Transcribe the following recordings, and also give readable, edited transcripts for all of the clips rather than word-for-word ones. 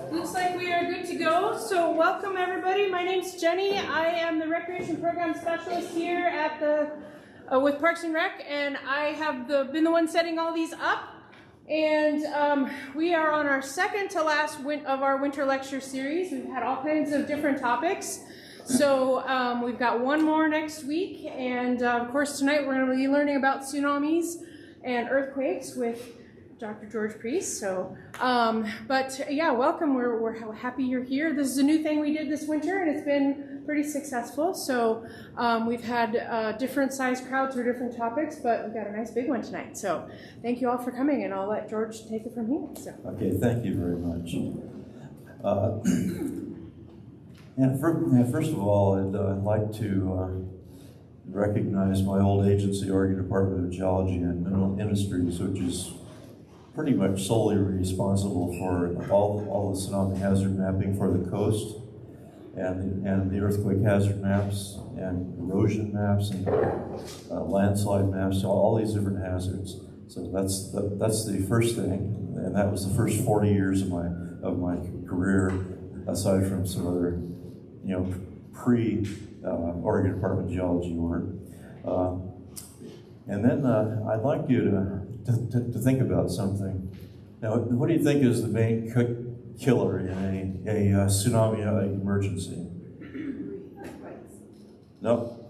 Looks like we are good to go. So welcome everybody. My name's Jenny. I am the Recreation Program Specialist here at the with Parks and Rec, and I have been the one setting all these up. And we are on our second to last of our winter lecture series. We've had all kinds of different topics. So we've got one more next week, and of course tonight we're going to be learning about tsunamis and earthquakes with Dr. George Priest. So, but yeah, welcome. We're happy you're here. This is a new thing we did this winter, and it's been pretty successful. So we've had different size crowds for different topics, but we've got a nice big one tonight. So thank you all for coming, and I'll let George take it from here. So. Okay, thank you very much. First of all, I'd like to recognize my old agency, Oregon Department of Geology and Mineral Industries, which is pretty much solely responsible for all the tsunami hazard mapping for the coast, and the earthquake hazard maps, and erosion maps, and landslide maps, all these different hazards. So that's the first thing, and that was the first 40 years of my career, aside from some other, pre-Oregon Department of Geology work. And then I'd like you to think about something. Now, what do you think is the main killer in a tsunami emergency? No.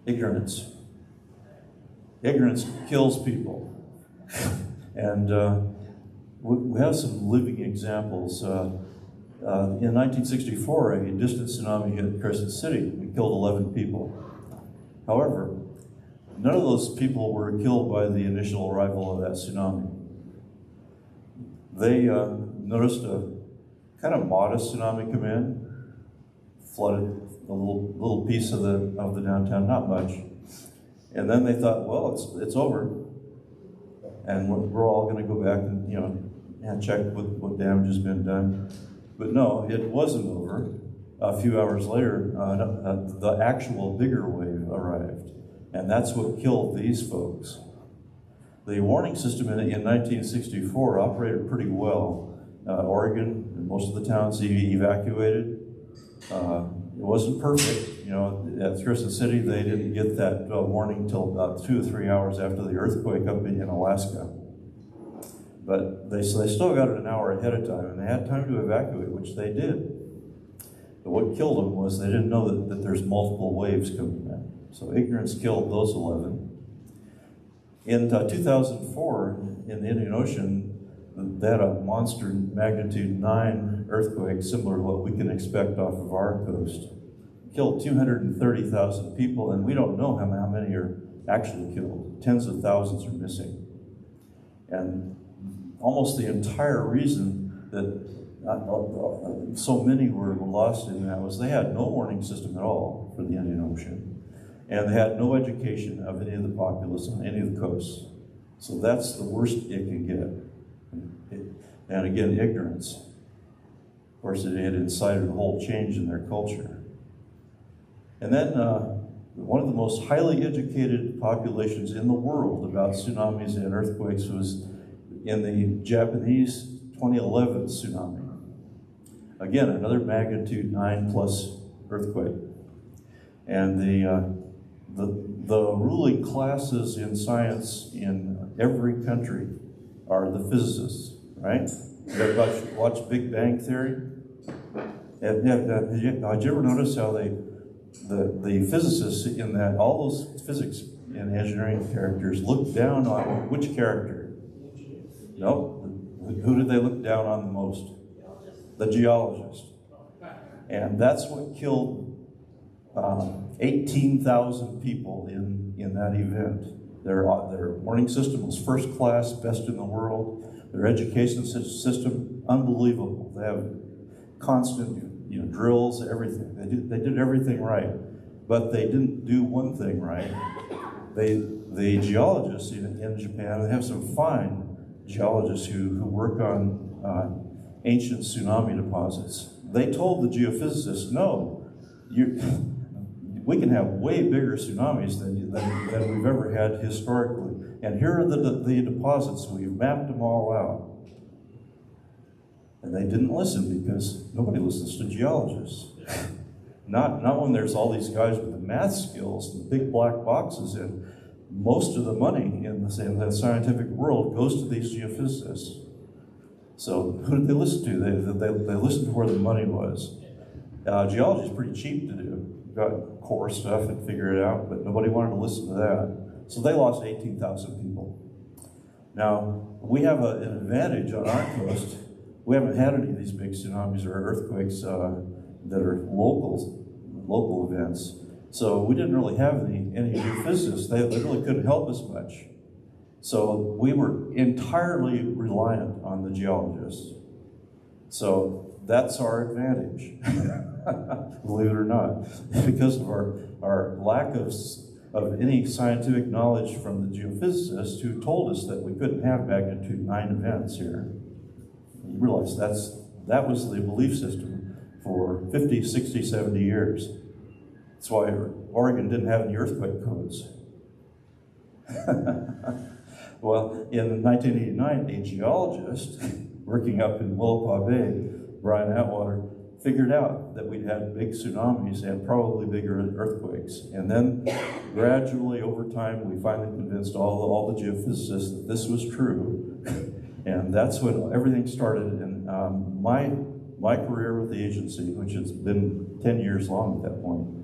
Ignorance. Ignorance kills people. And we have some living examples. In 1964, a distant tsunami hit Crescent City. It killed 11 people. However, none of those people were killed by the initial arrival of that tsunami. They noticed a kind of modest tsunami come in, flooded a little piece of the downtown, not much. And then they thought, well, it's over, and we're all going to go back and check what damage has been done. But no, it wasn't over. A few hours later, the actual bigger wave arrived, and that's what killed these folks. The warning system in 1964 operated pretty well. Oregon and most of the towns evacuated. It wasn't perfect. At Crescent City, they didn't get that warning until about 2 or 3 hours after the earthquake up in Alaska. But they still got it an hour ahead of time, and they had time to evacuate, which they did. But what killed them was they didn't know that there's multiple waves coming in. So ignorance killed those 11. In 2004, in the Indian Ocean, they had a monster magnitude 9 earthquake, similar to what we can expect off of our coast. Killed 230,000 people, and we don't know how many are actually killed. Tens of thousands are missing. And almost the entire reason that so many were lost in that was they had no warning system at all for the Indian Ocean, and they had no education of any of the populace on any of the coasts. So that's the worst it can get. And again, ignorance. Of course, it had incited a whole change in their culture. And then one of the most highly educated populations in the world about tsunamis and earthquakes was in the Japanese 2011 tsunami. Again, another magnitude 9+ earthquake. And the ruling classes in science in every country are the physicists, right? Everybody watch Big Bang Theory? Did you ever notice how the physicists in that, all those physics and engineering characters look down on which character? No. Who did they look down on the most? The geologist. And that's what killed 18,000 people in that event. Their warning system was first class, best in the world, Their education system, unbelievable. They have constant, drills, everything. They did everything right, but they didn't do one thing right. The geologists in Japan, they have some fine geologists who work on ancient tsunami deposits. They told the geophysicists, no, we can have way bigger tsunamis than we've ever had historically. And here are the deposits. We've mapped them all out. And they didn't listen because nobody listens to geologists. Not when there's all these guys with the math skills and the big black boxes, and most of the money in the scientific world goes to these geophysicists. So who did they listen to? They listened to where the money was. Geology is pretty cheap to do. You've got core stuff and figure it out, but nobody wanted to listen to that. So they lost 18,000 people. Now, we have an advantage on our coast. We haven't had any of these big tsunamis or earthquakes that are local events. So we didn't really have any geophysicists. They really couldn't help us much. So we were entirely reliant on the geologists. So that's our advantage, believe it or not, because of our lack of any scientific knowledge from the geophysicists who told us that we couldn't have magnitude 9 events here. You realize that was the belief system for 50, 60, 70 years. That's why Oregon didn't have any earthquake codes. Well, in 1989, a geologist working up in Willapa Bay, Brian Atwater, figured out that we'd had big tsunamis and probably bigger earthquakes. And then gradually over time, we finally convinced all the geophysicists that this was true. And that's when everything started. And my career with the agency, which has been 10 years long at that point,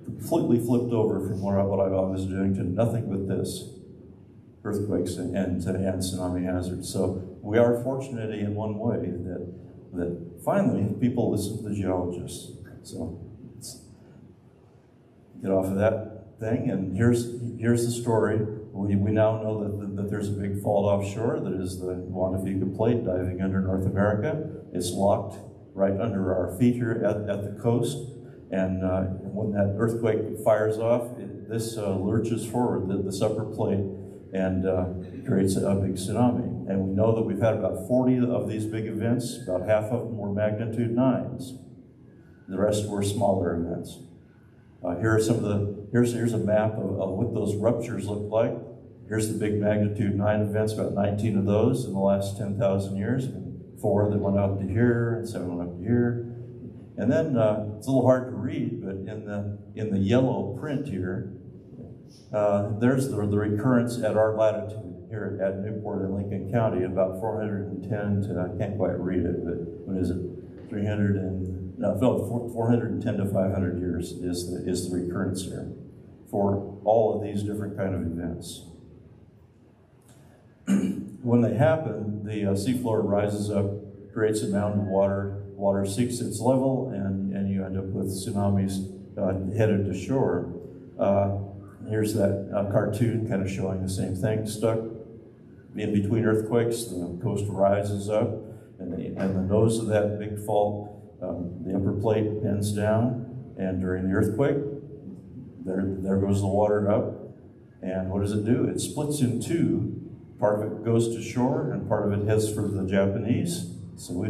completely flipped over from what I was doing to nothing but this, earthquakes and tsunami hazards. So we are fortunate in one way that finally people listen to the geologists. So let's get off of that thing, and here's the story. We now know that there's a big fault offshore that is the Juan de Fuca plate diving under North America. It's locked right under our feet here at the coast. And when that earthquake fires off, this lurches forward, this upper plate, and creates a big tsunami. And we know that we've had about 40 of these big events. About half of them were magnitude 9s. The rest were smaller events. Here are some of here's a map of what those ruptures look like. Here's the big magnitude 9 events, about 19 of those in the last 10,000 years. And 4 that went up to here, and 7 went up to here. And then it's a little hard to read, but in the yellow print here, there's the recurrence at our latitude here at Newport in Lincoln County, about 410 to, I can't quite read it, but what is it? 410 to 500 years is the recurrence here for all of these different kind of events. When they happen, the seafloor rises up, creates a mountain of water seeks its level, and you end up with tsunamis headed to shore. Here's that cartoon kind of showing the same thing. Stuck in between earthquakes, the coast rises up, and the nose of that big fault, the upper plate bends down, and during the earthquake, there goes the water up, and what does it do? It splits in two. Part of it goes to shore, and part of it heads for the Japanese. So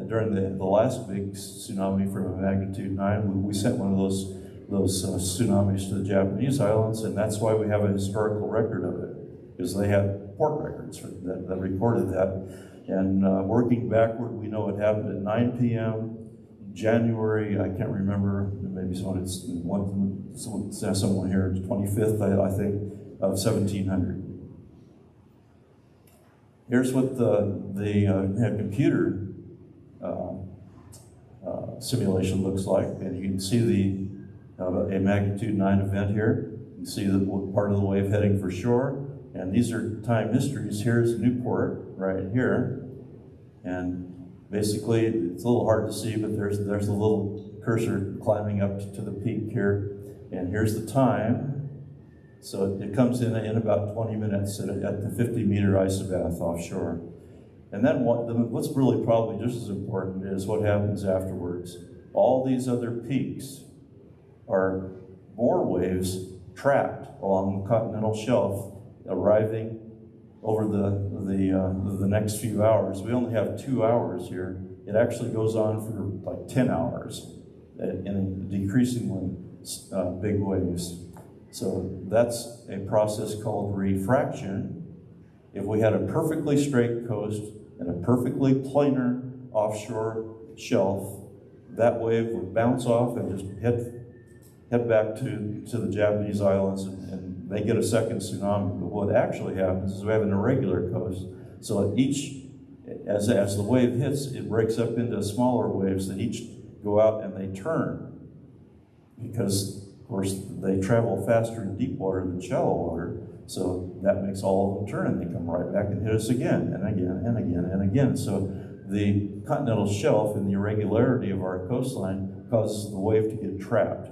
during the last big tsunami from a magnitude 9, we sent one of those tsunamis to the Japanese islands, and that's why we have a historical record of it, because they have port records that recorded that. And working backward, we know it happened at 9 p.m. January, I can't remember, maybe someone here, 25th, I think, of 1700. Here's what the computer simulation looks like, and you can see a magnitude 9 event here. You can see the part of the wave heading for shore, and these are time histories. Here's Newport right here, and basically it's a little hard to see, but there's a little cursor climbing up to the peak here, and here's the time. So it comes in about 20 minutes at the 50-meter isobath offshore. And then what's really probably just as important is what happens afterwards. All these other peaks are more waves trapped along the continental shelf, arriving over the next few hours. We only have 2 hours here. It actually goes on for like 10 hours in decreasingly big waves. So that's a process called refraction. If we had a perfectly straight coast and a perfectly planar offshore shelf, that wave would bounce off and just head back to the Japanese islands, and they get a second tsunami. But what actually happens is we have an irregular coast. So as the wave hits, it breaks up into smaller waves that each go out and they turn. Because, of course, they travel faster in deep water than shallow water. So that makes all of them turn, and they come right back and hit us again and again and again and again. So the continental shelf and the irregularity of our coastline causes the wave to get trapped.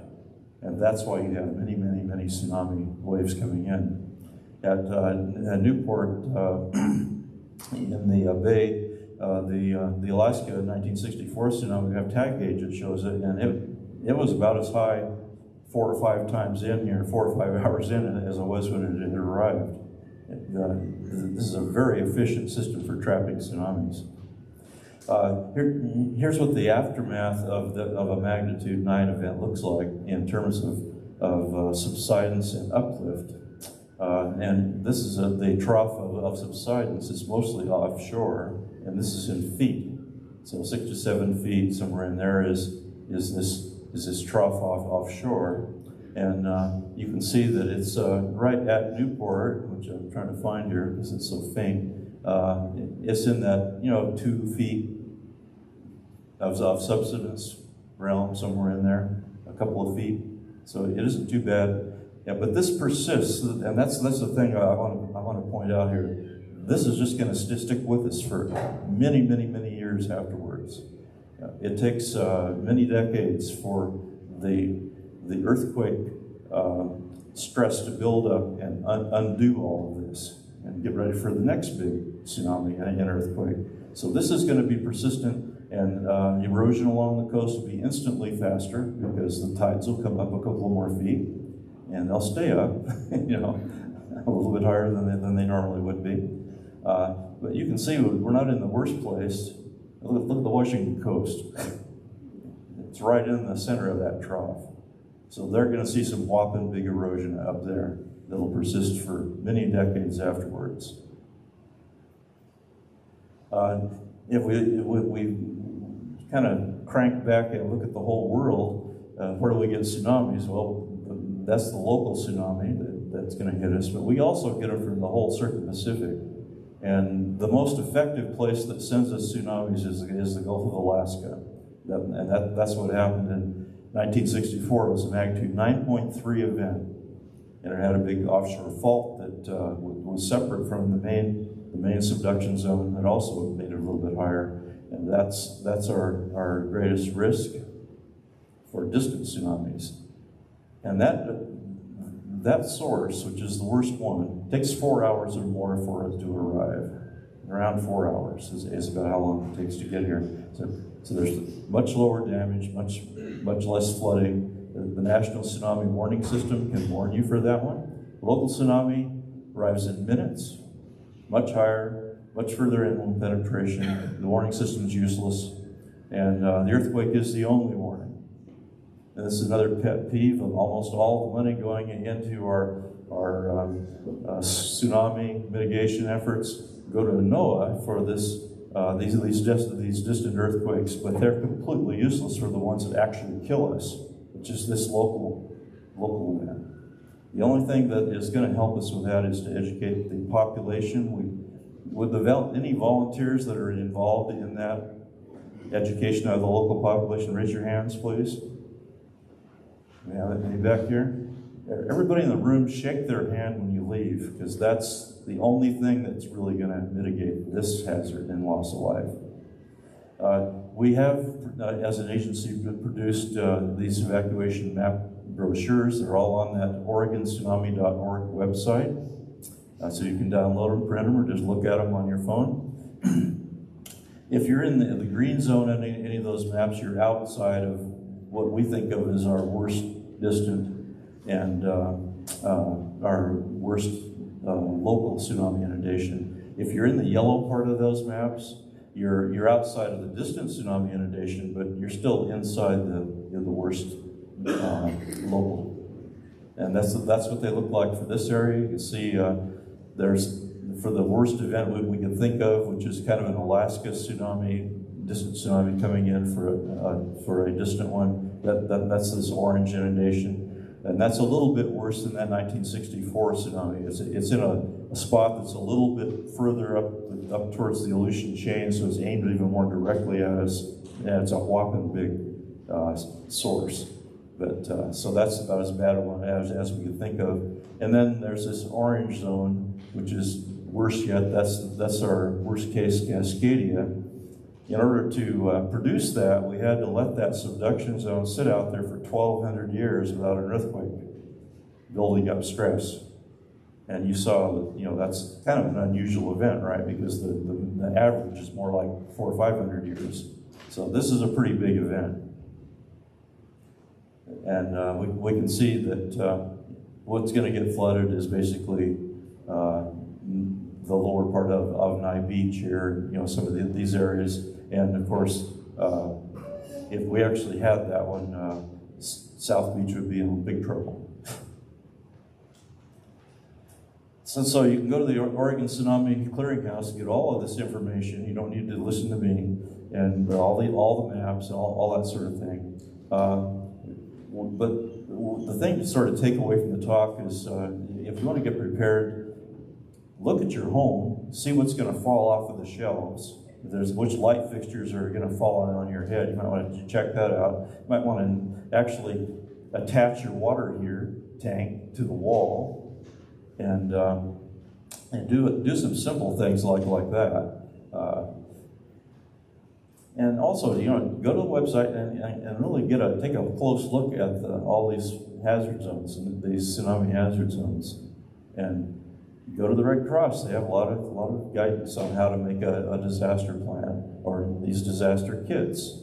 And that's why you have many, many, many tsunami waves coming in. At Newport, in the bay, the Alaska 1964 tsunami, we have tag gauge that shows it, and it was about as high 4 or 5 times in here, 4 or 5 hours in, as it was when it had arrived. This is a very efficient system for trapping tsunamis. Here's what the aftermath of a magnitude 9 event looks like in terms of subsidence and uplift. And this is the trough of subsidence. It's mostly offshore, and this is in feet. So 6 to 7 feet, somewhere in there is this trough offshore. And you can see that it's right at Newport, which I'm trying to find here because it's so faint. It's in that 2 feet of subsidence realm, somewhere in there, a couple of feet. So it isn't too bad. Yeah, but this persists, and that's the thing I want to point out here. This is just going to stick with us for many, many, many years afterwards. It takes many decades for the earthquake stress to build up and undo all of this and get ready for the next big tsunami and an earthquake. So this is going to be persistent, and erosion along the coast will be instantly faster because the tides will come up a couple more feet, and they'll stay up, a little bit higher than they normally would be. But you can see we're not in the worst place. Look at the Washington coast. It's right in the center of that trough. So they're going to see some whopping big erosion up there that'll persist for many decades afterwards. If we kind of crank back and look at the whole world, where do we get tsunamis? Well, that's the local tsunami that's going to hit us, but we also get them from the whole Circum Pacific. And the most effective place that sends us tsunamis is the Gulf of Alaska. That's what happened in 1964. It was a magnitude 9.3 event, and it had a big offshore fault that was separate from the main subduction zone that also made it a little bit higher. And that's our greatest risk for distant tsunamis. And that source, which is the worst one, takes 4 hours or more for it to arrive. Around 4 hours is about how long it takes to get here. So there's much lower damage, much less flooding. The National Tsunami Warning System can warn you for that one. Local tsunami arrives in minutes, much higher, much further inland penetration. The warning system is useless, and the earthquake is the only warning. And this is another pet peeve of almost all the money going into our tsunami mitigation efforts go to NOAA for these distant earthquakes, but they're completely useless for the ones that actually kill us, which is this local event. The only thing that is going to help us with that is to educate the population. Would any volunteers that are involved in that education of the local population raise your hands, please? We have any back here? Everybody in the room, shake their hand when you leave, because that's the only thing that's really going to mitigate this hazard and loss of life. We have, as an agency, produced these evacuation brochures. They're all on that OregonTsunami.org website. So you can download them, print them, or just look at them on your phone. If you're in the green zone on any of those maps, you're outside of what we think of as our worst distant and our worst local tsunami inundation. If you're in the yellow part of those maps, you're outside of the distant tsunami inundation, but you're still inside the worst local. And that's what they look like for this area. You can see there's, for the worst event we can think of, which is kind of an Alaska tsunami, distant tsunami coming in for a distant one. That's this orange inundation, and that's a little bit worse than that 1964 tsunami. It's in a spot that's a little bit further up towards the Aleutian chain, so it's aimed even more directly at us. And it's a whopping big source. But so that's about as bad a one as we can think of. And then there's this orange zone, which is worse yet. That's our worst case Cascadia. In order to produce that, we had to let that subduction zone sit out there for 1,200 years without an earthquake, building up stress. And you saw that, that's kind of an unusual event, right? Because the average is more like 400 or 500 years. So this is a pretty big event. And we can see that what's going to get flooded is basically the lower part of Nye Beach here, some of these areas. And of course, if we actually had that one, South Beach would be in big trouble. So you can go to the Oregon Tsunami Clearinghouse and get all of this information. You don't need to listen to me, and all the maps and all that sort of thing. But the thing to sort of take away from the talk is, if you want to get prepared, look at your home, see what's going to fall off of the shelves. Which light fixtures are going to fall on your head. You might want to check that out. You might want to actually attach your water heater tank to the wall, and do some simple things like that. And also, go to the website and really take a close look at all these hazard zones, and these tsunami hazard zones, and go to the Red Cross. They have a lot of guidance on how to make a disaster plan or these disaster kits.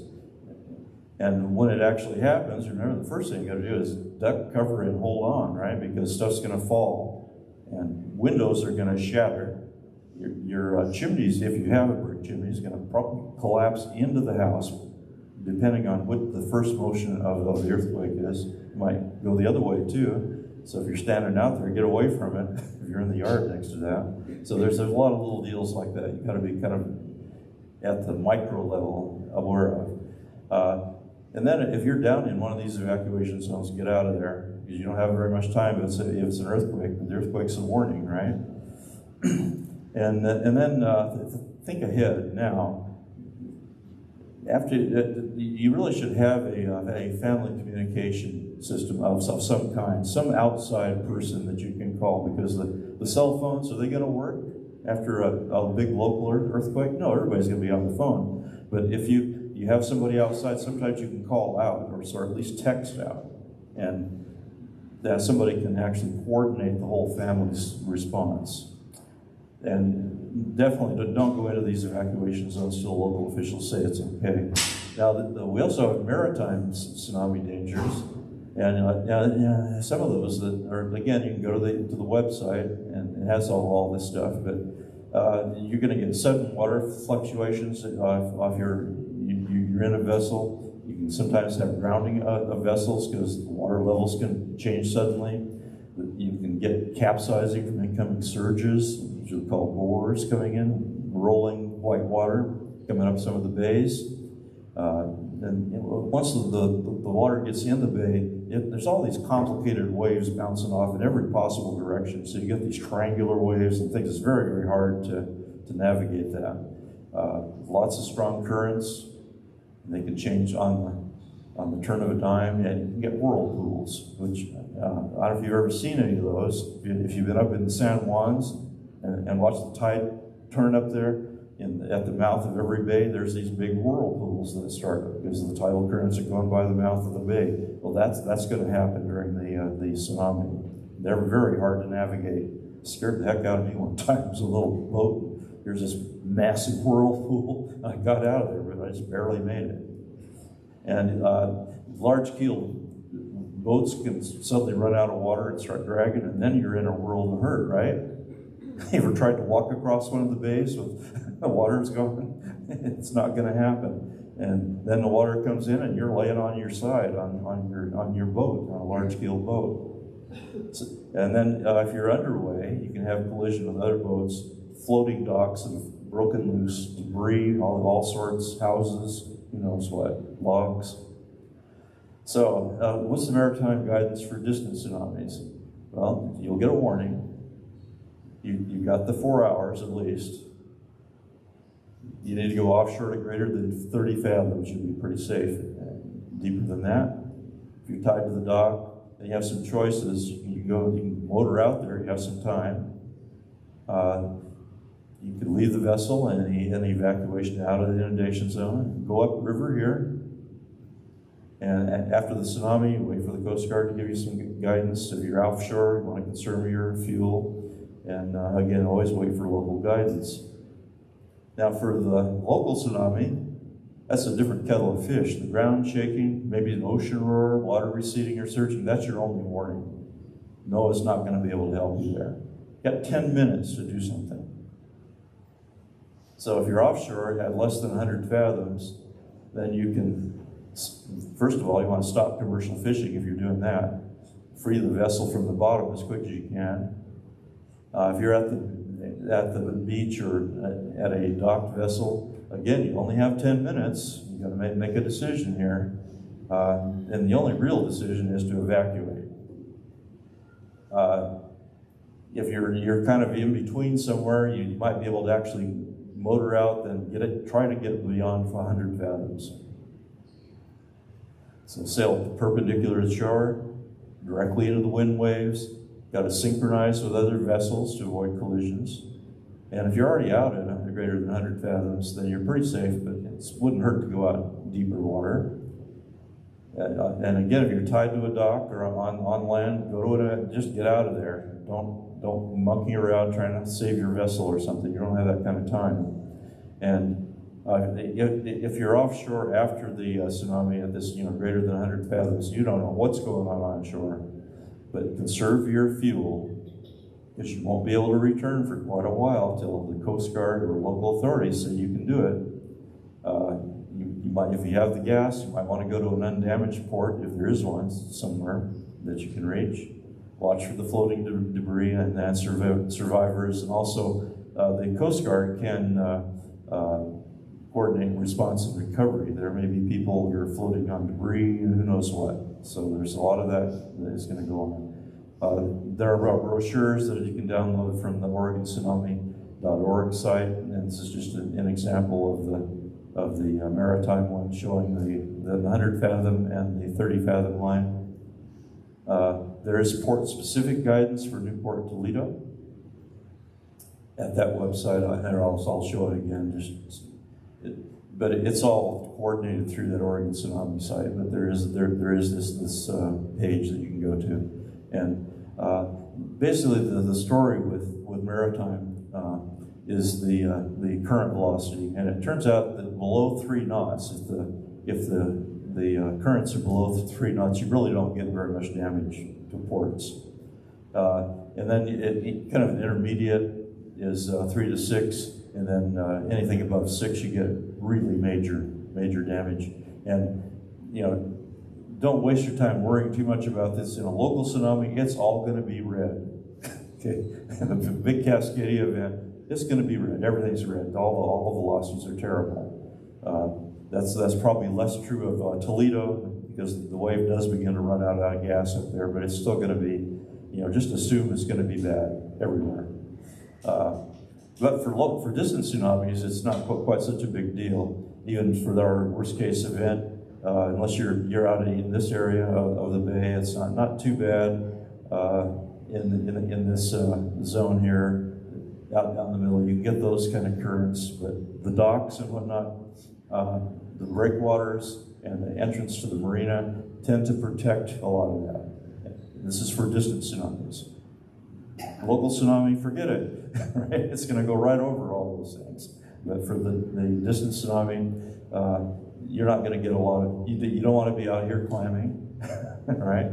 And when it actually happens, remember the first thing you got to do is duck, cover, and hold on, right? Because stuff's going to fall, and windows are going to shatter. Your chimneys, if you have a brick chimney, is going to probably collapse into the house, depending on what the first motion of the earthquake is. It might go the other way too. So if you're standing out there, get away from it. If you're in the yard next to that. So there's a lot of little deals like that. You got to be kind of at the micro level aware of. And then if you're down in one of these evacuation zones, get out of there, because you don't have very much time. If it's an earthquake, the earthquake's a warning, right? And then think ahead now. After you really should have a family communication system of some kind, some outside person that you can call, because the cell phones, are they going to work after a big local earthquake? No, everybody's going to be on the phone. But if you have somebody outside, sometimes you can call out or at least text out, and that somebody can actually coordinate the whole family's response. And definitely don't go into these evacuation zones till local officials say it's okay. Now, we also have maritime tsunami dangers, and some of those that are, again, you can go to the website, and it has all this stuff, but you're going to get sudden water fluctuations off you're in a vessel. You can sometimes have grounding of vessels because the water levels can change suddenly. You can get capsizing from incoming surges, which are called roars coming in, rolling white water coming up some of the bays. And once the water gets in the bay, there's all these complicated waves bouncing off in every possible direction. So you get these triangular waves and things. It's very, very hard to navigate that. Lots of strong currents. They can change on the turn of a dime, and you can get whirlpools, which I don't know if you've ever seen any of those. If you've been up in the San Juans and watched the tide turn up there, at the mouth of every bay, there's these big whirlpools that start because the tidal currents are going by the mouth of the bay. Well, that's going to happen during the tsunami. They're very hard to navigate. Scared the heck out of me one time. It was a little boat. There's this massive whirlpool. I got out of there, but I just barely made it. And large keel boats can suddenly run out of water and start dragging, and then you're in a world of hurt, right? You ever tried to walk across one of the bays with the water's going? It's not going to happen. And then the water comes in, and you're laying on your side on your boat, on a large keel boat. So, and then if you're underway, you can have collision with other boats, floating docks and broken loose debris, all sorts, houses, who knows what, logs. So what's the maritime guidance for distant tsunamis? Well, you'll get a warning. You got the 4 hours at least. You need to go offshore to greater than 30 fathoms. You'll be pretty safe. Deeper than that, if you're tied to the dock, then you have some choices. You can motor out there. You have some time. You can leave the vessel and any evacuation out of the inundation zone. Go upriver here. And after the tsunami, wait for the Coast Guard to give you some guidance. If you're offshore, you want to conserve your fuel. And again, always wait for local guidance. Now for the local tsunami, that's a different kettle of fish. The ground shaking, maybe an ocean roar, water receding or surging, that's your only warning. NOAA's not going to be able to help you there. You got 10 minutes to do something. So if you're offshore at less than 100 fathoms, then you can, first of all, you want to stop commercial fishing if you're doing that. Free the vessel from the bottom as quick as you can. If you're at the beach or at a docked vessel, again, you only have 10 minutes. You got to make a decision here. And the only real decision is to evacuate. If you're kind of in between somewhere, you might be able to actually motor out and try to get beyond 100 fathoms. So sail perpendicular to shore, directly into the wind waves. Got to synchronize with other vessels to avoid collisions. And if you're already out at greater than 100 fathoms, then you're pretty safe, but it wouldn't hurt to go out deeper water. And again, if you're tied to a dock or on land, go to it, just get out of there. Don't monkey around trying to save your vessel or something. You don't have that kind of time. And if you're offshore after the tsunami at this, greater than 100 fathoms, you don't know what's going on shore. But conserve your fuel, because you won't be able to return for quite a while till the Coast Guard or local authorities say you can do it. You might, if you have the gas, you might want to go to an undamaged port, if there is one somewhere that you can reach. Watch for the floating debris and survivors, and also the Coast Guard can coordinate response and recovery. There may be people who are floating on debris and who knows what. So there's a lot of that is going to go on. There are brochures that you can download from the OregonTsunami.org site, and this is just an example of the maritime one showing the 100 fathom and the 30 fathom line. There is port-specific guidance for Newport Toledo at that website. I'll show it again. But it's all coordinated through that Oregon Tsunami site. But there is this page that you can go to, and basically the story with maritime is the current velocity, and it turns out that below 3 knots, if the currents are below 3 knots, you really don't get very much damage to ports. And then it kind of an intermediate is 3 to 6, and then anything above 6 you get really major damage. And don't waste your time worrying too much about this. In a local tsunami, it's all going to be red. Okay, a big Cascadia event, it's going to be red. Everything's red. All the velocities are terrible. That's probably less true of Toledo, because the wave does begin to run out of gas up there, but it's still going to be, just assume it's going to be bad everywhere. But for distant tsunamis, it's not quite such a big deal. Even for our worst case event, unless you're out in this area of the bay, it's not too bad in this zone here. out down the middle. You can get those kind of currents, but the docks and whatnot, the breakwaters and the entrance to the marina tend to protect a lot of that. This is for distant tsunamis. Local tsunami, forget it, right? It's going to go right over all those things. But for the distant tsunami, you're not going to get a lot of, you don't want to be out here climbing, right?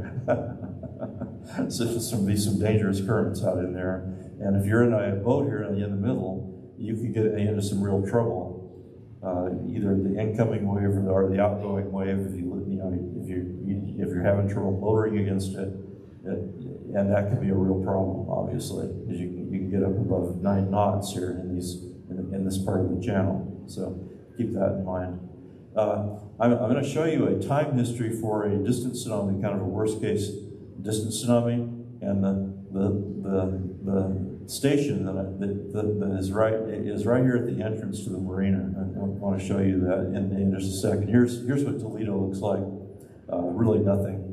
So there's going to be some dangerous currents out in there. And if you're in a boat here in the middle, you could get into some real trouble. Either the incoming wave or the outgoing wave, if you're having trouble motoring against it, and that could be a real problem, obviously, because you can get up above 9 knots here in this part of the channel. So keep that in mind. I'm going to show you a time history for a distant tsunami, kind of a worst case distant tsunami, and the station that is right here at the entrance to the marina. I want to show you that in just a second. Here's what Toledo looks like. Really nothing.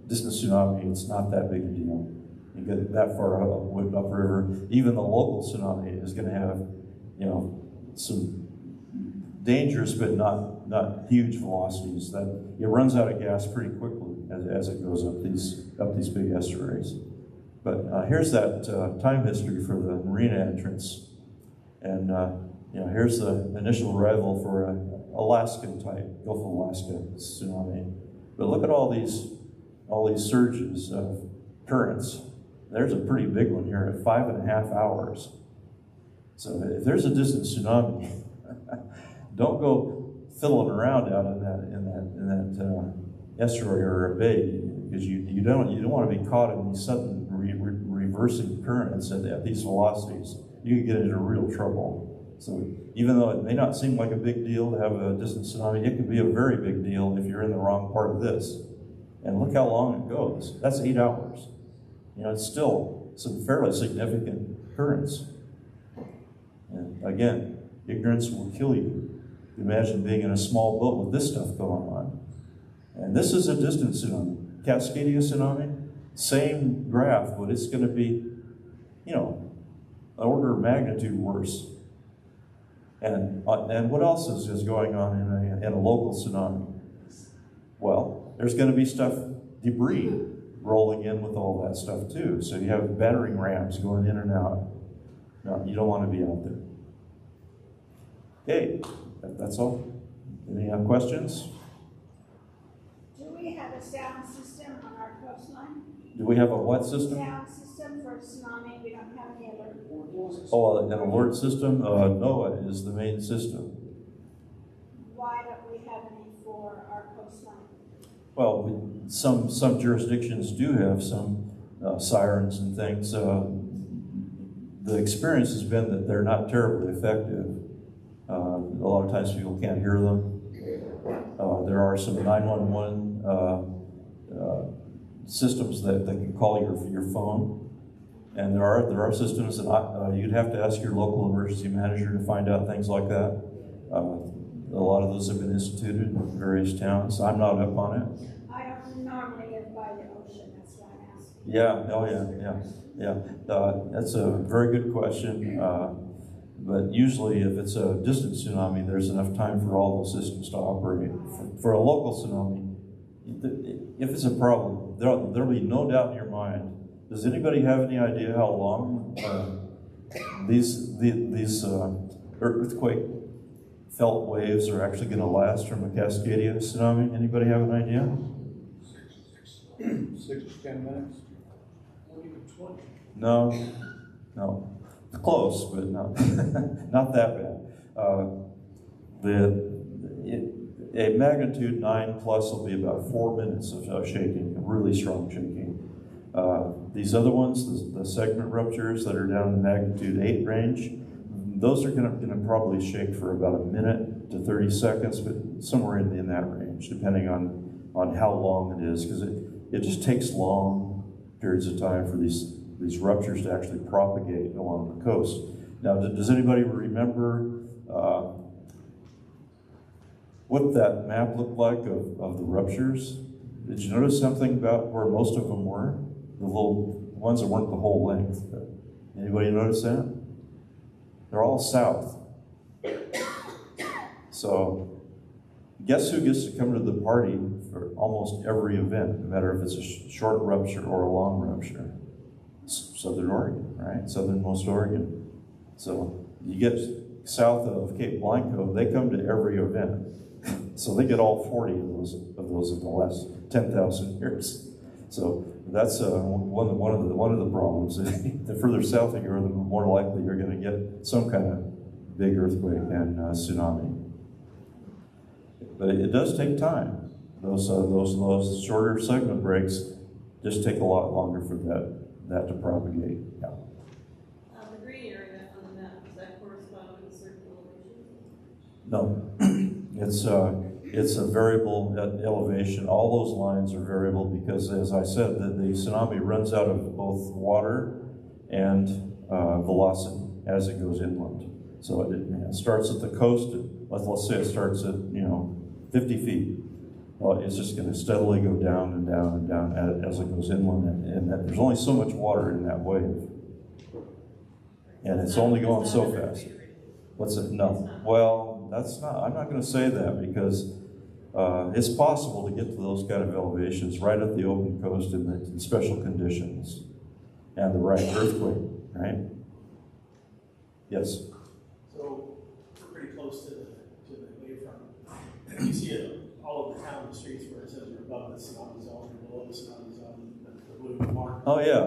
Distant tsunami, it's not that big a deal. You get that far upriver, even the local tsunami is going to have, some dangerous but not huge velocities. That it runs out of gas pretty quickly as it goes up these big estuaries. But here's that time history for the marina entrance, and here's the initial arrival for an Alaskan type Gulf of Alaska tsunami. But look at all these surges of currents. There's a pretty big one here at 5.5 hours. So if there's a distant tsunami, don't go fiddling around out in that estuary or a bay, because you don't want to be caught in these sudden reversing currents at these velocities. You can get into real trouble. So even though it may not seem like a big deal to have a distant tsunami, it can be a very big deal if you're in the wrong part of this. And look how long it goes. That's 8 hours. It's still some fairly significant currents. And again, ignorance will kill you. Imagine being in a small boat with this stuff going on. And this is a distant tsunami. Cascadia tsunami, same graph, but it's going to be, an order of magnitude worse. And what else is going on in a local tsunami? Well, there's going to be debris rolling in with all that stuff too. So you have battering rams going in and out. No, you don't want to be out there. Okay, that's all. Any questions? Do we have a sound system on our coastline? Do we have a what system? Sound system for tsunami. We don't have any alert. Oh, an alert system? NOAA is the main system. Why don't we have any for our coastline? Well, some jurisdictions do have some sirens and things. The experience has been that they're not terribly effective. A lot of times people can't hear them. There are some 911 systems that can call your phone, and there are systems that you'd have to ask your local emergency manager to find out things like that. A lot of those have been instituted in various towns. I'm not up on it. I don't normally live by the ocean. That's why I'm asking. Yeah. Oh yeah. That's a very good question. But usually if it's a distant tsunami, there's enough time for all those systems to operate. For a local tsunami, if it's a problem, there'll be no doubt in your mind. Does anybody have any idea how long these earthquake felt waves are actually going to last from a Cascadia tsunami? Anybody have an idea? 6 to 10 minutes? 20. No. Close, but not not that bad. A magnitude 9 plus will be about 4 minutes of shaking, really strong shaking. These other ones, the segment ruptures that are down in the magnitude 8 range, those are going to probably shake for about a minute to 30 seconds, but somewhere in that range, depending on how long it is, because it just takes long periods of time for these ruptures to actually propagate along the coast. Now, does anybody remember what that map looked like of the ruptures? Did you notice something about where most of them were? The little ones that weren't the whole length. Anybody notice that? They're all south. So guess who gets to come to the party for almost every event, no matter if it's a short rupture or a long rupture? Southern Oregon, right? Southernmost Oregon. So you get south of Cape Blanco, they come to every event. So they get all 40 of those in the last 10,000 years. So that's one of the problems. The further south you go, the more likely you're going to get some kind of big earthquake and tsunami. But it does take time. Those shorter segment breaks just take a lot longer for that to propagate. Yeah. The green area on the map, does that correspond with a certain elevation? No, it's a variable elevation. All those lines are variable because, as I said, the tsunami runs out of both water and velocity as it goes inland. So it starts at the coast. Let's say it starts at 50 feet. Well, it's just going to steadily go down and down and down as it goes inland, and there's only so much water in that wave, and it's only going so fast. What's it? No. Well, that's not. I'm not going to say that because it's possible to get to those kind of elevations right at the open coast in special conditions and the right earthquake. Right? Yes. So we're pretty close to the wavefront. You see it all over town, the streets where it says you're above the tsunami zone or below the tsunami zone, the blue mark. Oh yeah,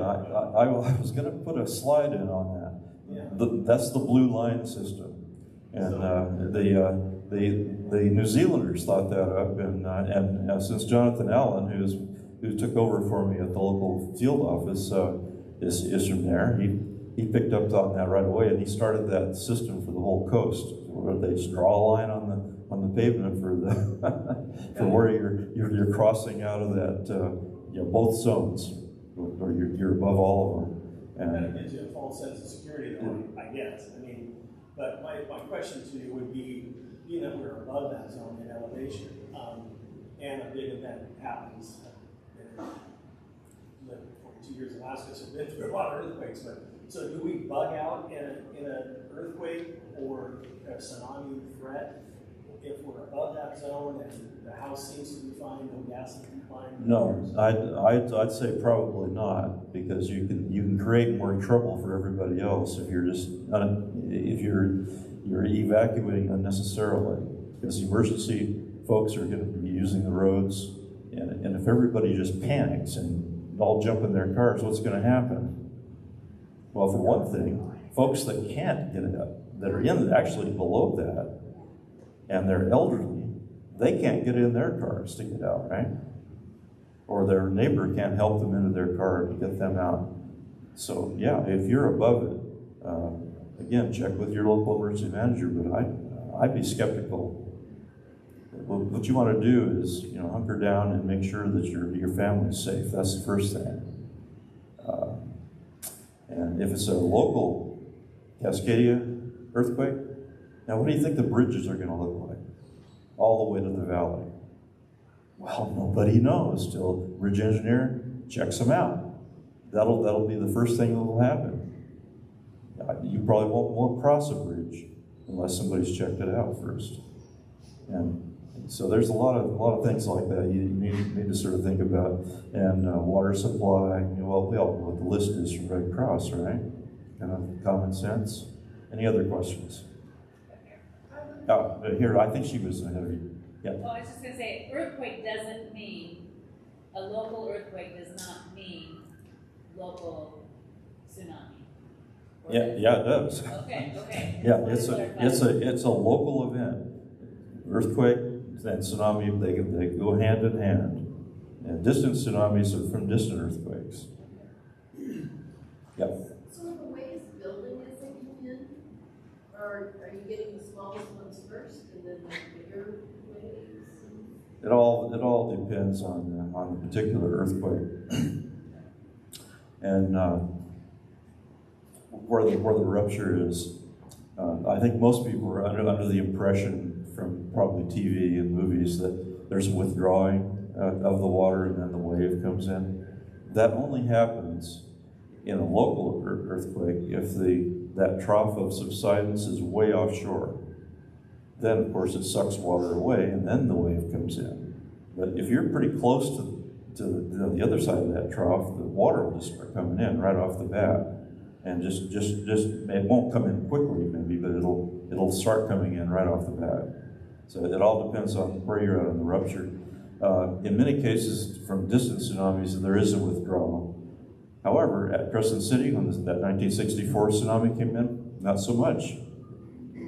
I was going to put a slide in on that. Yeah. That's the blue line system, and the New Zealanders thought that up, and since Jonathan Allen, who took over for me at the local field office, is from there, he picked up on that right away, and he started that system for the whole coast, where they just draw a line on the pavement for the for where you're crossing out of that both zones, where you're above all of them. And that kind of gives you a false sense of security, though, I guess. I mean, but my question to you would be, being that we're above that zone in elevation, and a big event happens. Lived 42 years in Alaska, so I've been through a lot of earthquakes. But so, do we bug out in an earthquake or a tsunami threat if we're above that zone and the house seems to be fine, no gas line? No, I'd say probably not, because you can create more trouble for everybody else if you're just if you're evacuating unnecessarily, because emergency folks are going to be using the roads, and if everybody just panics and all jump in their cars, what's going to happen? Well, for one thing, folks that can't get it up, that are actually below that, and they're elderly, they can't get in their cars to get out, right? Or their neighbor can't help them into their car to get them out. So yeah, if you're above it, again, check with your local emergency manager, but I'd be skeptical. What you want to do is, hunker down and make sure that your family's safe. That's the first thing. And if it's a local Cascadia earthquake, now what do you think the bridges are going to look like all the way to the valley? Well, nobody knows till bridge engineer checks them out. That'll be the first thing that will happen. You probably won't cross a bridge unless somebody's checked it out first. And so there's a lot of things like that you need to sort of think about. And water supply. Well, we all know what the list is from Red Cross, right? Kind of common sense. Any other questions? Oh, here, I think she was ahead of you. Yeah. Well, I was just going to say, earthquake doesn't mean, a local earthquake does not mean local tsunami. Yeah, it does. Okay. Yeah, it's a local event. Earthquake and tsunami, they go hand in hand. And distant tsunamis are from distant earthquakes. Yeah. So the ways building is that you in, or are you getting the smallest ones first and then the bigger waves? It all depends on the particular earthquake. And where the rupture is. I think most people are under the impression from probably TV and movies that there's a withdrawing of the water and then the wave comes in. That only happens in a local earthquake if the that trough of subsidence is way offshore. Then, of course, it sucks water away, and then the wave comes in. But if you're pretty close to the other side of that trough, the water will just start coming in right off the bat. And just it won't come in quickly, maybe, but it'll start coming in right off the bat. So it all depends on where you're at on the rupture. In many cases, from distant tsunamis, there is a withdrawal. However, at Crescent City, when that 1964 tsunami came in, not so much.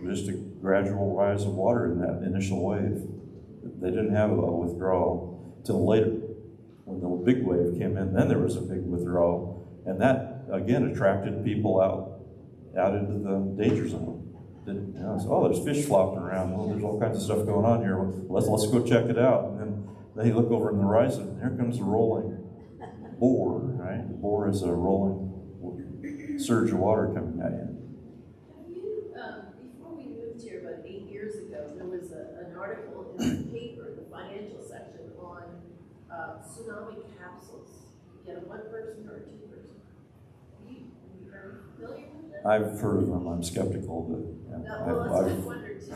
Just a gradual rise of water in that initial wave. They didn't have a withdrawal till later. When the big wave came in, then there was a big withdrawal. And that, again, attracted people out into the danger zone. So, there's fish flopping around. Well, there's all kinds of stuff going on here. Let's go check it out. And then they look over in the horizon, and here comes the rolling bore, right? The bore is a rolling surge of water coming at you. Have you, before we moved here about 8 years ago, there was an article in the paper, the financial section, on tsunami capsules. You get a one-person or a two-person. Are you familiar with that? I've heard of them. I'm skeptical, but No, well, that's what I wondered too.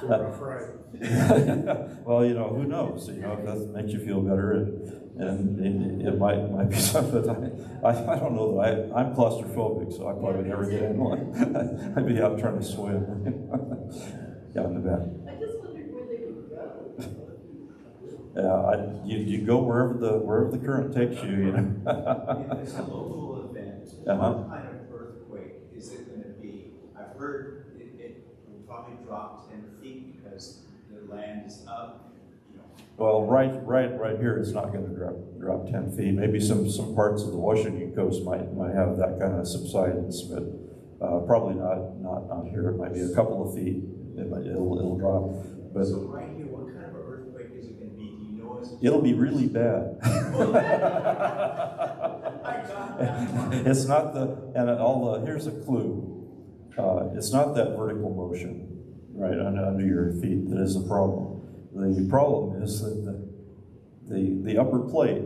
Right. Well, who knows? If that makes you feel better, and it might be something. I don't know that I'm claustrophobic, so I probably would never get in one. I'd be out trying to swim. Down in the back. I just wondered where they would go. Yeah, you go wherever the current takes you. It's a local event. What kind of earthquake is it going to be? I've heard it will probably drop 10 feet because the land is up. Well, right here, it's not going to drop 10 feet. Maybe some parts of the Washington coast might have that kind of subsidence, but probably not here. It might be a couple of feet. It'll drop. But so right here, what kind of earthquake is it going to be? Do you know? It'll be really bad. It's not here's a clue. It's not that vertical motion, right, under your feet that is the problem. The problem is that the upper plate,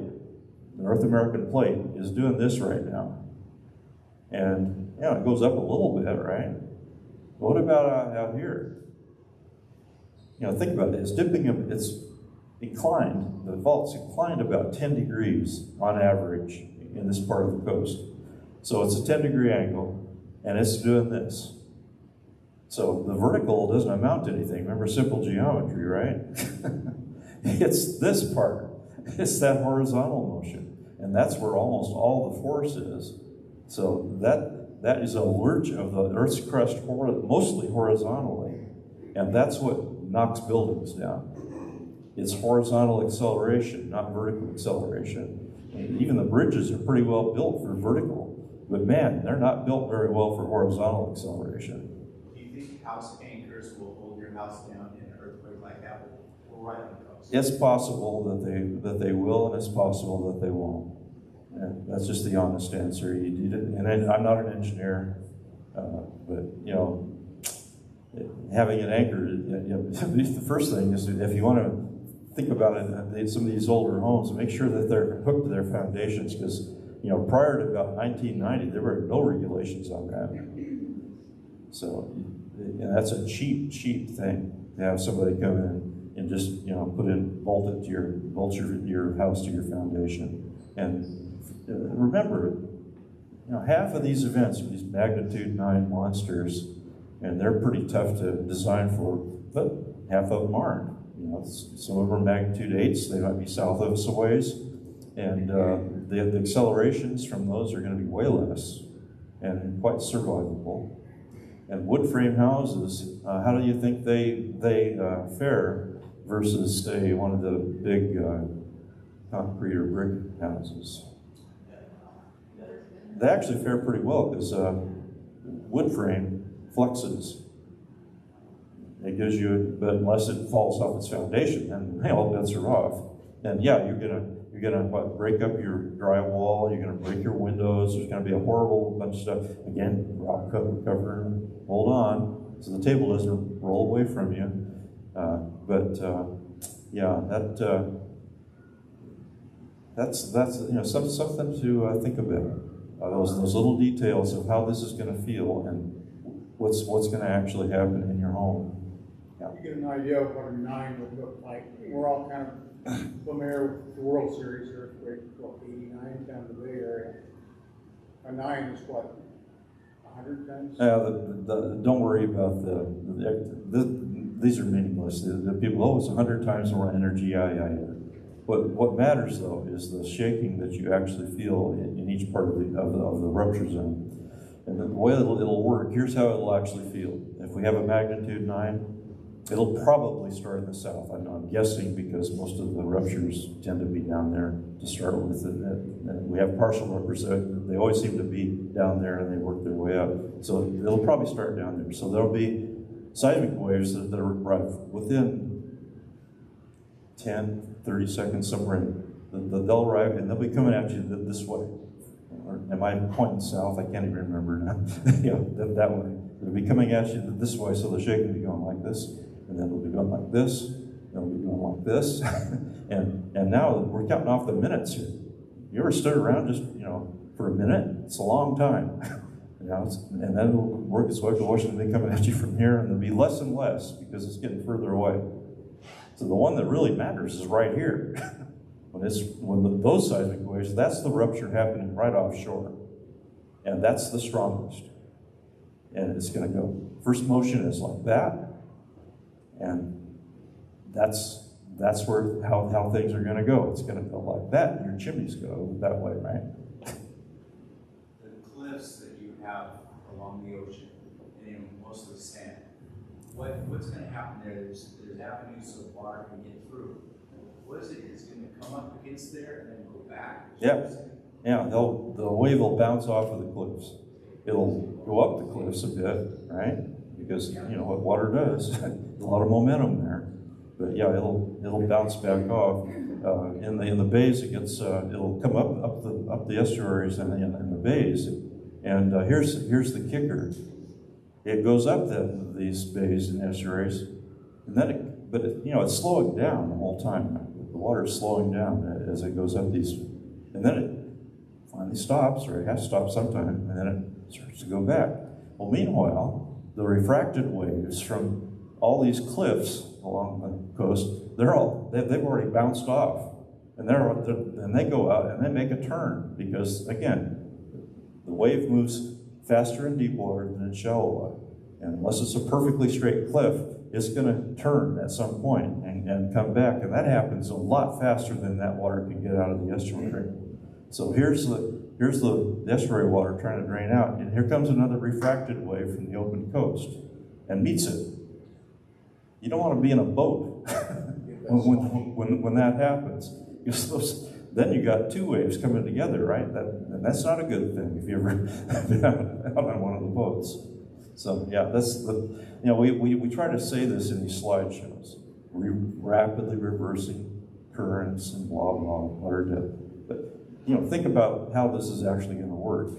the North American plate, is doing this right now. And, it goes up a little bit, right? What about out here? Think about it. It's inclined, the fault's inclined about 10 degrees on average in this part of the coast. So it's a 10-degree angle, and it's doing this. So the vertical doesn't amount to anything. Remember simple geometry, right? It's this part. It's that horizontal motion. And that's where almost all the force is. So that is a lurch of the Earth's crust mostly horizontally. And that's what knocks buildings down. It's horizontal acceleration, not vertical acceleration. And even the bridges are pretty well built for vertical. But man, they're not built very well for horizontal acceleration. House anchors will hold your house down in an earthquake like that or right on the coast? It's possible that they will, and it's possible that they won't. And that's just the honest answer. And I'm not an engineer, but having an anchor, the first thing is if you want to think about it, some of these older homes, make sure that they're hooked to their foundations, because prior to about 1990, there were no regulations on that. So. And that's a cheap thing to have somebody come in and just bolt your house to your foundation. And remember, half of these events are these magnitude 9 monsters, and they're pretty tough to design for. But half of them aren't. Some of them are magnitude 8s. They might be south of us a ways, and the accelerations from those are going to be way less and quite survivable. And wood frame houses, how do you think they fare versus, say, one of the big concrete or brick houses? They actually fare pretty well, because wood frame flexes. It gives you, but unless it falls off its foundation, then all bets are off. And yeah, you're gonna break up your drywall. You're gonna break your windows. There's gonna be a horrible bunch of stuff. Again, rock cover. Hold on, so the table doesn't roll away from you. That's something to think about. those little details of how this is going to feel and what's going to actually happen in your home. Yeah. You get an idea of what a 9 would look like. We're all kind of familiar with the World Series earthquake, what, 89 down the Bay Area. A 9 is what, 100 times? Don't worry about these are meaningless. The people, oh, it's 100 times more energy, yeah. What matters though is the shaking that you actually feel in each part of the rupture zone. And the way it'll work, here's how it'll actually feel. If we have a magnitude 9, it'll probably start in the south. I'm guessing because most of the ruptures tend to be down there to start with. And we have partial ruptures, they always seem to be down there and they work their way up. So it'll probably start down there. So there'll be seismic waves that arrive within 10, 30 seconds somewhere. They'll arrive and they'll be coming at you this way. Or am I pointing south? I can't even remember now. Yeah, that way. They'll be coming at you this way, so the shaking will be going like this, and then it'll be going like this, then it'll be going like this. and now we're counting off the minutes here. You ever stood around just, for a minute? It's a long time. And then it'll work its way to Washington, coming at you from here, and there'll be less and less because it's getting further away. So the one that really matters is right here. Those seismic waves, that's the rupture happening right offshore. And that's the strongest. And it's going to go. First motion is like that. And that's how things are going to go. It's going to go like that, and your chimneys go that way, right? The cliffs that you have along the ocean, and mostly sand, what's going to happen there? There's avenues so water can get through. What is it? It's going to come up against there and then go back? Yeah. The wave will bounce off of the cliffs. It'll go up the cliffs a bit, right? Because what water does, a lot of momentum there. But yeah, it'll bounce back off. In the bays, it'll come up the estuaries and in the bays. And here's the kicker. It goes up these bays and estuaries, and then it's slowing down the whole time. The water is slowing down as it goes up these, and then it finally stops, or it has to stop sometime, and then it starts to go back. Well, meanwhile, the refracted waves from all these cliffs along the coast, they've already bounced off, and they go out and they make a turn because again, the wave moves faster in deep water than in shallow water, and unless it's a perfectly straight cliff, it's going to turn at some point and come back, and that happens a lot faster than that water can get out of the estuary. So here's the estuary water trying to drain out, and here comes another refracted wave from the open coast and meets it. You don't want to be in a boat when that happens, because then you got two waves coming together, right? And that's not a good thing if you ever been out on one of the boats. So yeah, that's we try to say this in these slideshows. Rapidly reversing currents and blah blah water depth. But think about how this is actually going to work.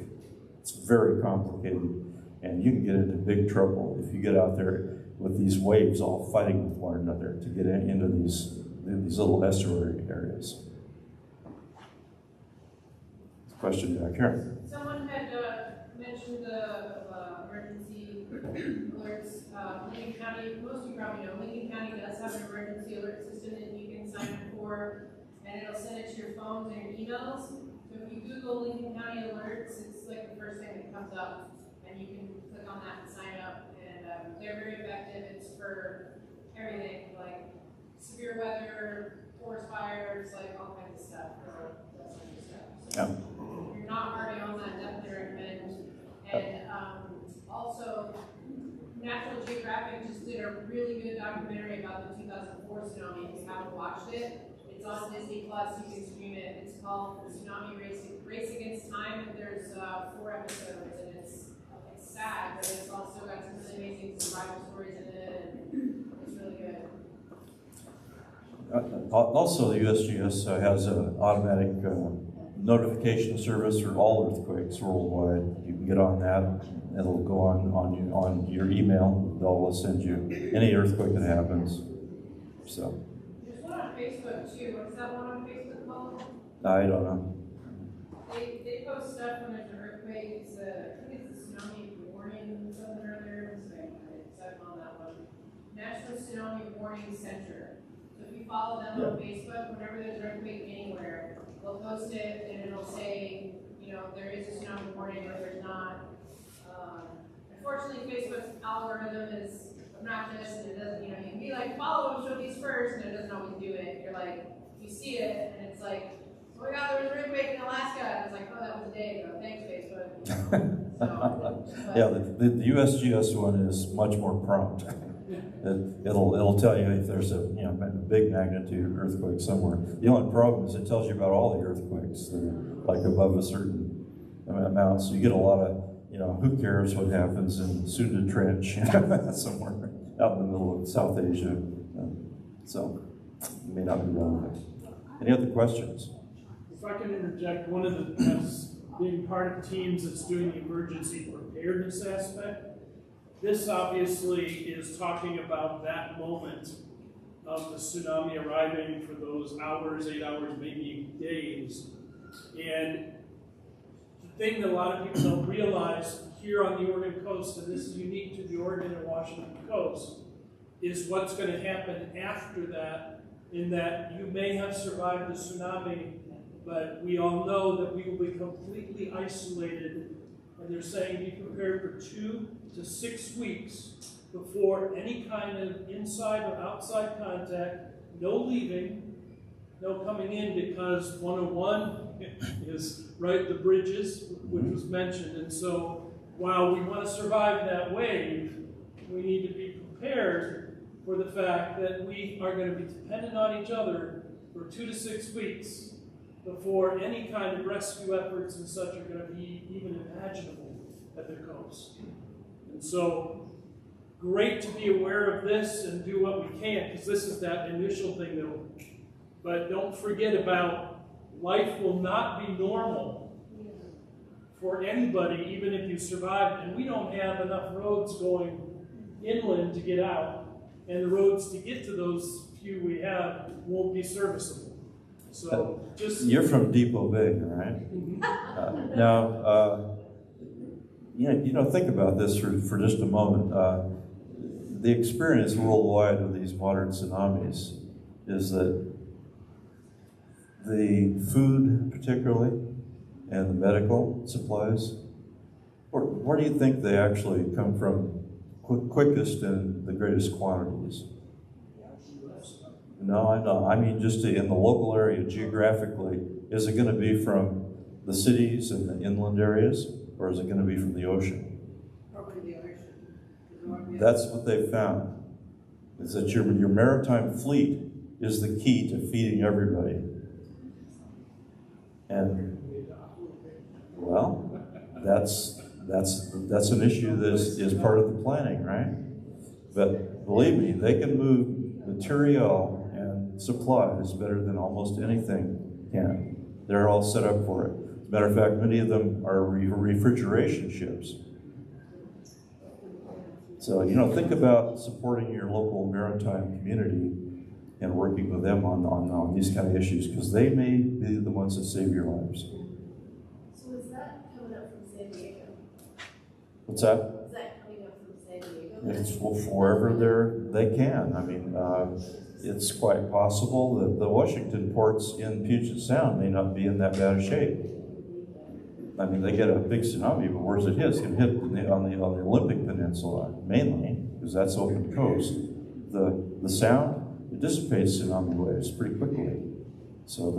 It's very complicated, and you can get into big trouble if you get out there with these waves all fighting with one another to get into these little estuary areas. Question back here. Someone had mentioned the emergency alerts. Lincoln County, most of you probably know, Lincoln County does have an emergency alert system that you can sign up for, and it'll send it to your phones and your emails. So if you Google Lincoln County alerts, it's like the first thing that comes up, and you can click on that and sign up. And they're very effective. It's for everything, like severe weather, forest fires, like all kinds of stuff. That sort of stuff. So if you're not already on that, definitely recommend. And also, National Geographic just did a really good documentary about the 2004 tsunami. If you haven't watched it, it's on Disney Plus. You can stream it. It's called The Tsunami Race Against Time. There's 4 episodes, and it's sad, but it's also got some really amazing survival stories in it, and it's really good. Also, the USGS has an automatic notification service for all earthquakes worldwide. You can get on that. It'll go on your email. They'll send you any earthquake that happens. So. There's one on Facebook too. What's that one on Facebook called? I don't know. They post stuff when there's an earthquake earthquake, it's I think it's a tsunami warning something or other, so I found that one. National Tsunami Warning Center. So if you follow them on Facebook, whenever there's an earthquake anywhere, they'll post it and it'll say, you know, there is a tsunami warning or there's not. Unfortunately, Facebook's algorithm is obnoxious and it doesn't, you know, you can be like, follow and show these first, and it doesn't always do it. You're like, you see it, and it's like, oh my God, there was an earthquake in Alaska. And it's like, oh, that was a day ago. Thanks, Facebook. So, Yeah, the USGS one is much more prompt. It'll tell you if there's a big magnitude earthquake somewhere. The only problem is it tells you about all the earthquakes that are like above a certain amount. So you get a lot of who cares what happens in Sunda Trench somewhere out in the middle of South Asia. So it may not be relevant. Any other questions? If I can interject, one of the being part of teams that's doing the emergency preparedness aspect. This obviously is talking about that moment of the tsunami arriving for those hours, 8 hours, maybe days. And the thing that a lot of people don't realize here on the Oregon coast, and this is unique to the Oregon and Washington coast, is what's going to happen after that, in that you may have survived the tsunami, but we all know that we will be completely isolated. And they're saying be prepared for 2 to 6 weeks before any kind of inside or outside contact, no leaving, no coming in, because 101 is right, the bridges, which was mentioned. And so while we want to survive that wave, we need to be prepared for the fact that we are going to be dependent on each other for 2 to 6 weeks before any kind of rescue efforts and such are going to be even imaginable at the coast. And so, great to be aware of this and do what we can, because this is that initial thing but don't forget about life will not be normal for anybody, even if you survive. And we don't have enough roads going inland to get out, and the roads to get to those few we have won't be serviceable. So just you're from Depot Bay, right? Now, think about this for just a moment. The experience worldwide of these modern tsunamis is that the food, particularly, and the medical supplies, where do you think they actually come from quickest and the greatest quantities? No, I know. I mean, just in the local area geographically, is it going to be from the cities and the inland areas, or is it going to be from the ocean? Probably the ocean. That's what they found, is that your maritime fleet is the key to feeding everybody. And, well, that's an issue that is part of the planning, right? But believe me, they can move material and supplies better than almost anything can. They're all set up for it. As a matter of fact, many of them are refrigeration ships. So, think about supporting your local maritime community and working with them on these kind of issues, because they may be the ones that save your lives. So is that coming up from San Diego? What's that? Is that coming up from San Diego? It's wherever they can. I mean, it's quite possible that the Washington ports in Puget Sound may not be in that bad a shape. I mean, they get a big tsunami, but where's it hit? It's going to hit on the Olympic Peninsula mainly, because that's open coast. The Sound, it dissipates tsunami waves pretty quickly. So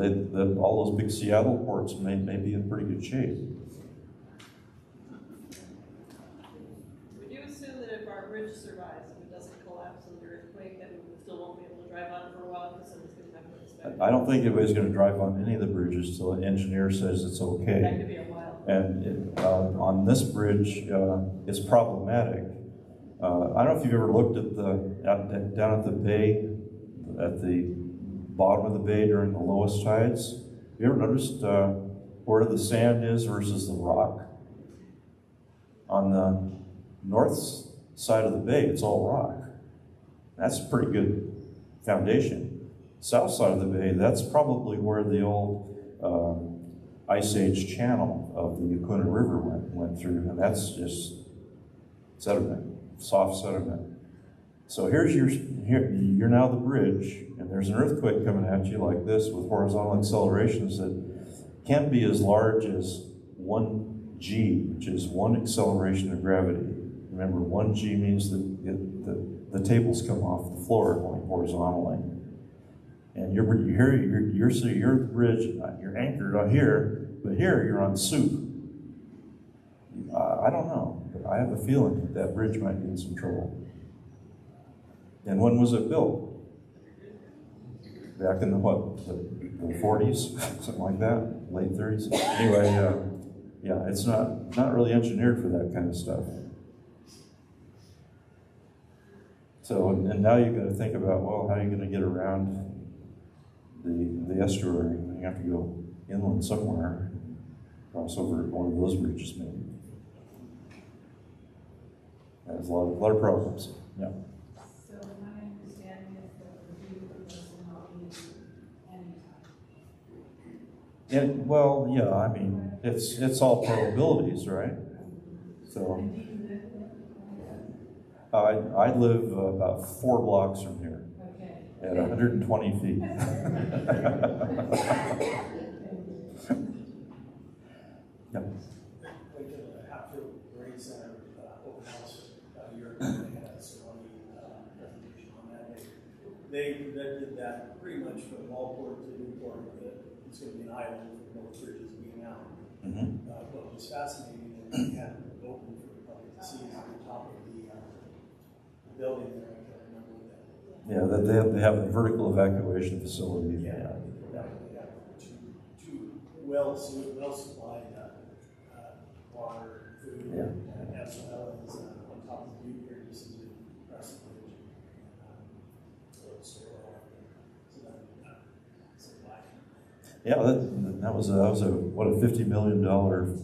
all those big Seattle ports may be in pretty good shape. We do assume that if our bridge survives, if it doesn't collapse in the earthquake, then we still won't be able to drive on it for a while because somebody's going to have to inspect it. I don't think anybody's going to drive on any of the bridges till the engineer says it's okay. That could be a while. And on this bridge, it's problematic. I don't know if you've ever looked at down at the bay, at the bottom of the bay during the lowest tides. Have you ever noticed where the sand is versus the rock? On the north side of the bay, it's all rock. That's a pretty good foundation. South side of the bay, that's probably where the old Ice Age channel of the Yacuna River went through, and that's just sediment, soft sediment. So you're now the bridge, and there's an earthquake coming at you like this with horizontal accelerations that can be as large as 1g, which is one acceleration of gravity. Remember, 1g means that the tables come off the floor going horizontally. And you're the bridge, you're anchored on here, but here you're on soup. I don't know, but I have a feeling that bridge might be in some trouble. And when was it built? Back in the 40s, something like that, late 30s. Anyway, yeah, it's not really engineered for that kind of stuff. So, and now you've got to think about, well, how are you going to get around the estuary? You have to go inland somewhere, cross over one of those bridges maybe. There's a lot of problems. Yeah. So my understanding is that the review doesn't need any time. And, well, yeah, I mean, it's all probabilities, right? So, I live about 4 blocks from here, at 120 feet. Went to the Hatfield Marine Center open house a year ago. They had a tsunami presentation on that. They did that pretty much from Walport to Newport. It's going to be an island with both bridges being out. Mm-hmm. What was fascinating is they had it open for the public to see on the top of the building there. I can't remember what that. Yeah, they have a vertical evacuation facility. Yeah, two well-supplied water, food, as well as on top of the butte here, just as a crescent bridge. Yeah, that was a $50 million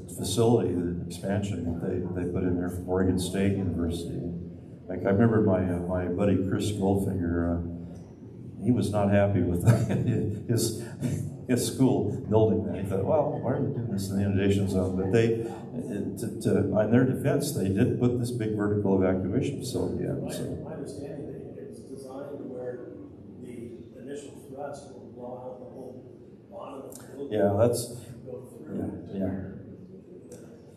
facility, the expansion that they put in there from Oregon State University. Like I remember my buddy Chris Goldfinger, he was not happy with his school building that. He thought, well, why are they doing this in the inundation zone? But in their defense, they did put this big vertical evacuation facility in. So. My understanding is it's designed where the initial thrust will blow out the whole bottom of the building. Yeah, that's Go through. yeah.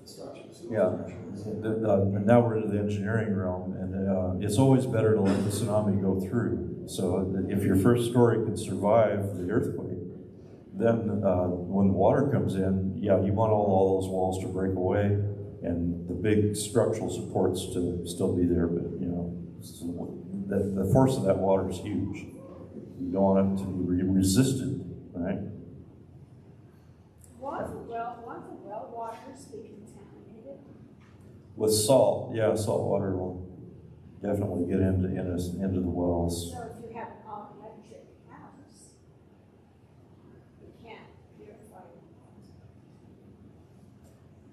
Structures. Yeah. Now we're into the engineering realm, and it's always better to let the tsunami go through. So if your first story can survive the earthquake, then when the water comes in, yeah, you want all those walls to break away and the big structural supports to still be there, but you know, the force of that water is huge. You don't want it to be resisted, right? Won't the well waters be contaminated? With salt, yeah, salt water will definitely get into the wells. So if you have an all-electric house, you can't purify it.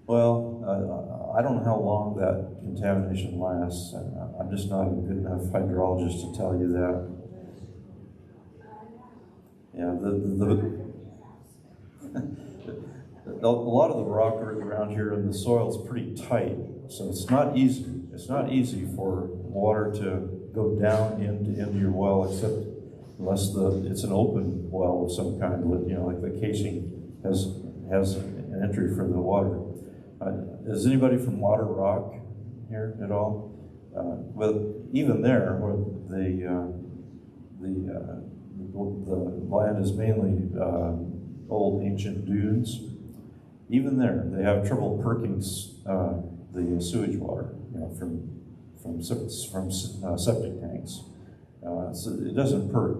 Well, I don't know how long that contamination lasts. I'm just not a good enough hydrologist to tell you that. Yeah, a lot of the rock around here and the soil is pretty tight, so it's not easy. It's not easy for water to go down into your well, except unless it's an open well of some kind, you know, like the casing has an entry for the water. Is anybody from Water Rock here at all? Well, even there, where the land is mainly old ancient dunes. Even there, they have trouble perking the sewage water, you know, from septic tanks. So it doesn't perk.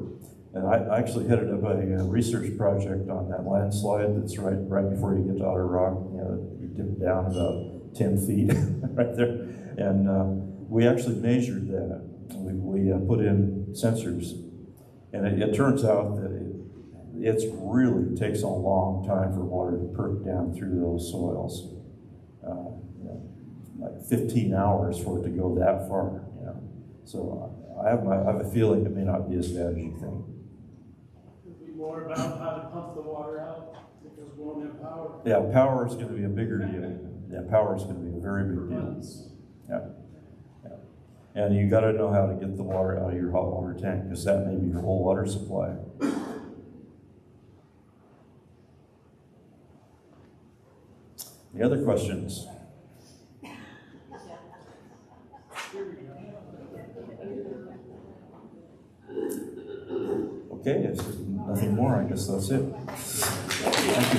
And I actually headed up a research project on that landslide that's right before you get to Otter Rock. You know, you dip down about 10 feet right there. And we actually measured that. We put in sensors. And it turns out that it really takes a long time for water to perk down through those soils. You know, like 15 hours for it to go that far. You know, so I have a feeling it may not be as bad as you think. Could be more about how to pump the water out. Because we won't have power. Yeah, power is gonna be a bigger deal. Yeah, power is gonna be a very big deal. Months. Yeah. And you gotta know how to get the water out of your hot water tank, because that may be your whole water supply. Any other questions? Okay, if there's nothing more, I guess that's it. Thank you.